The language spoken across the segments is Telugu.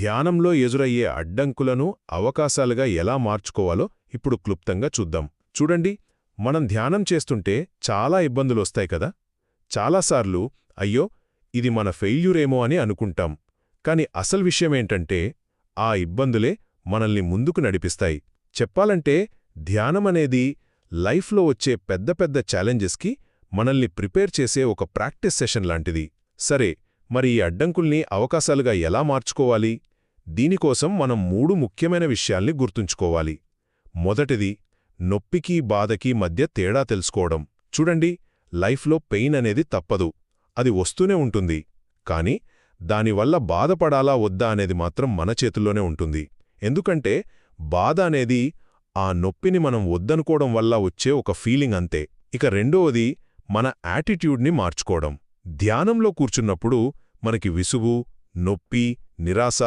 ధ్యానంలో ఎదురయ్యే అడ్డంకులను అవకాశాలుగా ఎలా మార్చుకోవాలో ఇప్పుడు క్లుప్తంగా చూద్దాం. చూడండి, మనం ధ్యానం చేస్తుంటే చాలా ఇబ్బందులొస్తాయి కదా. చాలాసార్లు అయ్యో ఇది మన ఫెయిల్యూరేమో అని అనుకుంటాం. కాని అసలు విషయమేంటంటే ఆ ఇబ్బందులే మనల్ని ముందుకు నడిపిస్తాయి. చెప్పాలంటే ధ్యానమనేది లైఫ్లో వచ్చే పెద్ద పెద్ద ఛాలెంజెస్కి మనల్ని ప్రిపేర్ చేసే ఒక ప్రాక్టీస్ సెషన్ లాంటిది. సరే, మరి ఈ అడ్డంకుల్ని అవకాశాలుగా ఎలా మార్చుకోవాలి? దీనికోసం మనం 3 ముఖ్యమైన విషయాల్ని గుర్తుంచుకోవాలి. మొదటిది, నొప్పికి బాధకి మధ్య తేడా తెలుసుకోవడం. చూడండి, లైఫ్లో పెయిన్ అనేది తప్పదు, అది వస్తూనే ఉంటుంది. కాని దానివల్ల బాధపడాలా వద్దా అనేది మాత్రం మన చేతుల్లోనే ఉంటుంది. ఎందుకంటే బాధ అనేది ఆ నొప్పిని మనం వద్దనుకోవడం వల్ల వచ్చే ఒక ఫీలింగ్ అంతే. ఇక రెండవది, మన యాటిట్యూడ్ని మార్చుకోవడం. ధ్యానంలో కూర్చున్నప్పుడు మనకి విసుగు, నొప్పి, నిరాశ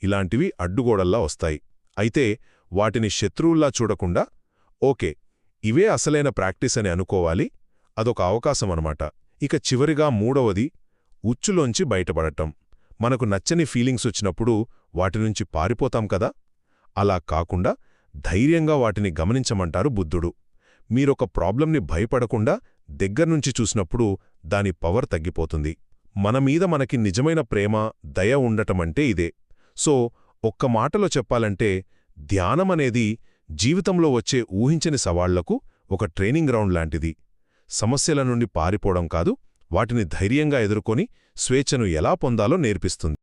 ఇలాంటివి అడ్డుగోడల్లా వస్తాయి. అయితే వాటిని శత్రువుల్లా చూడకుండా ఓకే, ఇవే అసలైన ప్రాక్టీస్ అని అనుకోవాలి. అదొక అవకాశమనమాట. ఇక చివరిగా మూడవది, ఉచ్చులోంచి బయటపడటం. మనకు నచ్చని ఫీలింగ్స్ వచ్చినప్పుడు వాటినుంచి పారిపోతాం కదా, అలా కాకుండా ధైర్యంగా వాటిని గమనించమంటారు బుద్ధుడు. మీరొక ప్రాబ్లంని భయపడకుండా దగ్గర్నుంచి చూసినప్పుడు దాని పవర్ తగ్గిపోతుంది. మనమీద మనకి నిజమైన ప్రేమ, దయ ఉండటమంటే ఇదే. సో ఒక్క మాటలో చెప్పాలంటే ధ్యానమనేది జీవితంలో వచ్చే ఊహించని సవాళ్లకు ఒక ట్రైనింగ్ గ్రౌండ్ లాంటిది. సమస్యల నుండి పారిపోవడం కాదు, వాటిని ధైర్యంగా ఎదుర్కొని స్వేచ్ఛను ఎలా పొందాలో నేర్పిస్తుంది.